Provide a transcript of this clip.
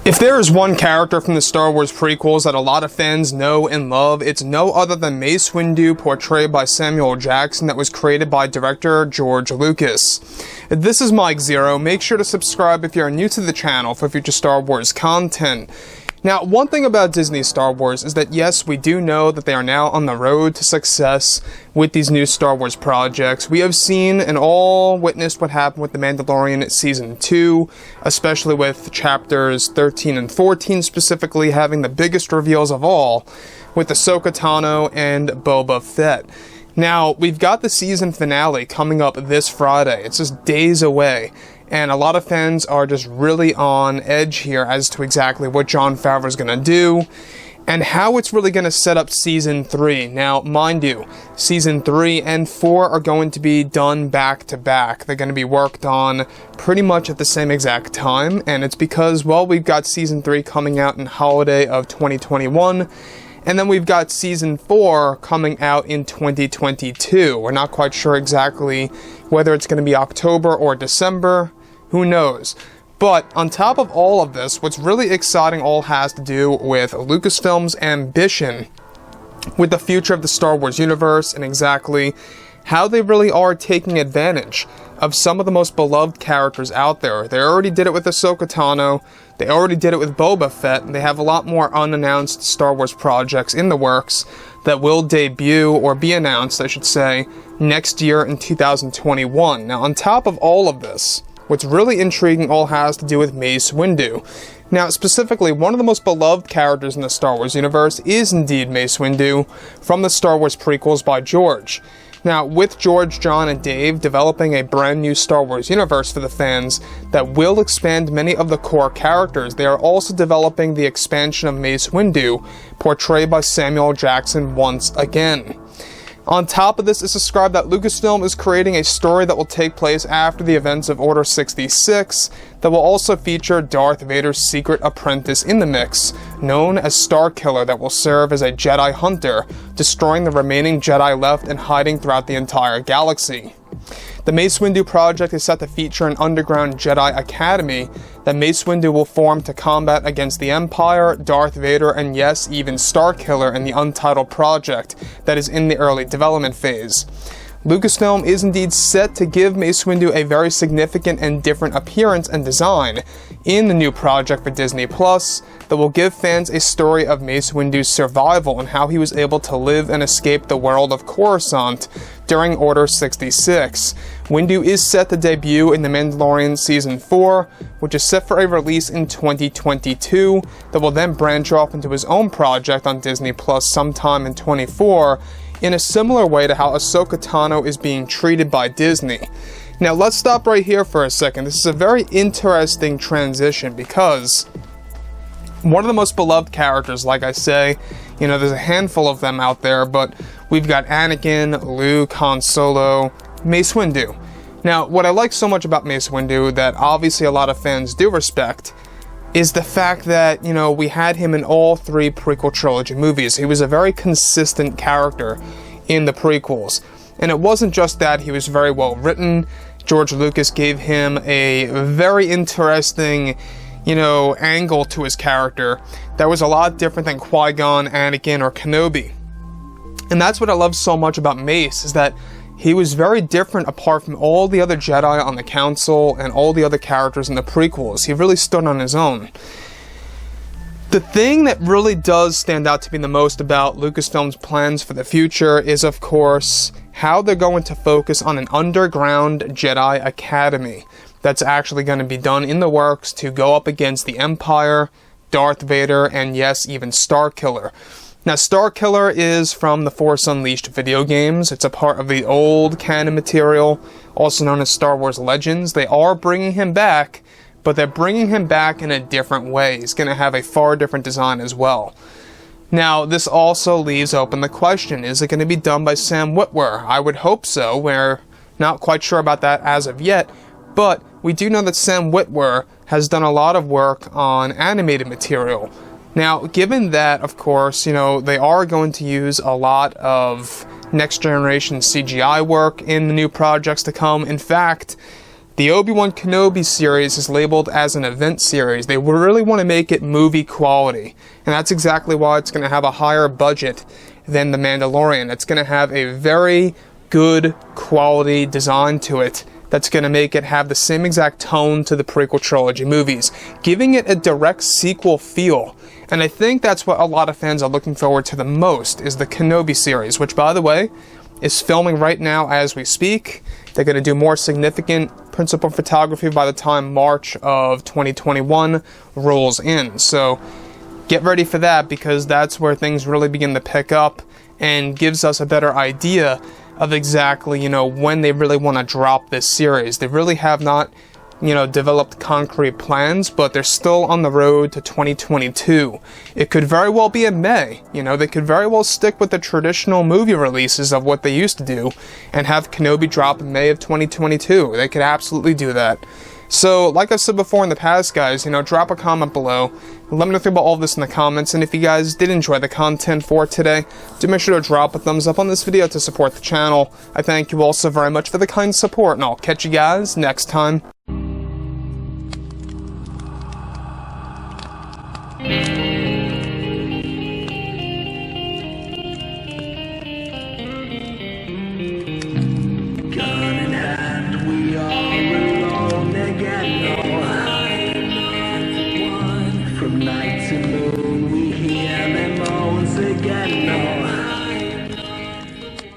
If there is one character from the Star Wars prequels that a lot of fans know and love, it's no other than Mace Windu, portrayed by Samuel Jackson, that was created by director George Lucas. This is Mike Zero. Make sure to subscribe if you're new to the channel for future Star Wars content. Now, one thing about Disney Star Wars is that yes, we do know that they are now on the road to success with these new Star Wars projects. We have seen and all witnessed what happened with The Mandalorian Season 2, especially with chapters 13 and 14 specifically having the biggest reveals of all, with Ahsoka, Tano, and Boba Fett. Now, we've got the season finale coming up this Friday. It's just days away. And a lot of fans are just really on edge here as to exactly what Jon Favreau is going to do and how it's really going to set up Season 3. Now, mind you, Season 3 and 4 are going to be done back to back. They're going to be worked on pretty much at the same exact time, and it's because, well, we've got Season 3 coming out in holiday of 2021, and then we've got Season 4 coming out in 2022. We're not quite sure exactly whether it's going to be October or December. Who knows? But on top of all of this, what's really exciting all has to do with Lucasfilm's ambition with the future of the Star Wars universe and exactly how they really are taking advantage of some of the most beloved characters out there. They already did it with Ahsoka Tano, they already did it with Boba Fett, and they have a lot more unannounced Star Wars projects in the works that will debut, or be announced, I should say, next year in 2021. Now, on top of all of this, what's really intriguing all has to do with Mace Windu. Now, specifically, one of the most beloved characters in the Star Wars universe is indeed Mace Windu from the Star Wars prequels by George. Now, with George, John, and Dave developing a brand new Star Wars universe for the fans that will expand many of the core characters, they are also developing the expansion of Mace Windu, portrayed by Samuel Jackson once again. On top of this, it's described that Lucasfilm is creating a story that will take place after the events of Order 66 that will also feature Darth Vader's secret apprentice in the mix, known as Starkiller, that will serve as a Jedi hunter, destroying the remaining Jedi left and hiding throughout the entire galaxy. The Mace Windu project is set to feature an underground Jedi academy that Mace Windu will form to combat against the Empire, Darth Vader, and yes, even Starkiller in the untitled project that is in the early development phase. Lucasfilm is indeed set to give Mace Windu a very significant and different appearance and design in the new project for Disney Plus that will give fans a story of Mace Windu's survival and how he was able to live and escape the world of Coruscant during Order 66. Windu is set to debut in The Mandalorian Season 4, which is set for a release in 2022, that will then branch off into his own project on Disney Plus sometime in 2024, in a similar way to how Ahsoka Tano is being treated by Disney. Now, let's stop right here for a second. This is a very interesting transition because one of the most beloved characters, like I say, there's a handful of them out there, but we've got Anakin, Luke, Han Solo, Mace Windu. Now, what I like so much about Mace Windu that obviously a lot of fans do respect is the fact that, we had him in all three prequel trilogy movies. He was a very consistent character in the prequels. And it wasn't just that, he was very well written. George Lucas gave him a very interesting, angle to his character that was a lot different than Qui-Gon, Anakin, or Kenobi. And that's what I love so much about Mace, is that he was very different apart from all the other Jedi on the Council and all the other characters in the prequels. He really stood on his own. The thing that really does stand out to me the most about Lucasfilm's plans for the future is, of course, how they're going to focus on an underground Jedi Academy that's actually going to be done in the works to go up against the Empire, Darth Vader, and yes, even Starkiller. Now, Starkiller is from the Force Unleashed video games. It's a part of the old canon material, also known as Star Wars Legends. They are bringing him back, but they're bringing him back in a different way. He's going to have a far different design as well. Now, this also leaves open the question, is it going to be done by Sam Witwer? I would hope so. We're not quite sure about that as of yet, but we do know that Sam Witwer has done a lot of work on animated material. Now, given that, of course, they are going to use a lot of next-generation CGI work in the new projects to come. In fact, The Obi-Wan Kenobi series is labeled as an event series. They really want to make it movie quality, and that's exactly why it's going to have a higher budget than The Mandalorian. It's going to have a very good quality design to it that's going to make it have the same exact tone to the prequel trilogy movies, giving it a direct sequel feel. And I think that's what a lot of fans are looking forward to the most, is the Kenobi series, which, by the way, is filming right now as we speak. They're going to do more significant principal photography by the time March of 2021 rolls in. So get ready for that, because that's where things really begin to pick up and gives us a better idea of exactly, when they really want to drop this series. They really have not, developed concrete plans, but they're still on the road to 2022. It could very well be in May. They could very well stick with the traditional movie releases of what they used to do and have Kenobi drop in May of 2022. They could absolutely do that. So, like I said before in the past, guys, drop a comment below. Let me know about all of this in the comments, and if you guys did enjoy the content for today, do make sure to drop a thumbs up on this video to support the channel. I thank you all so very much for the kind support, and I'll catch you guys next time.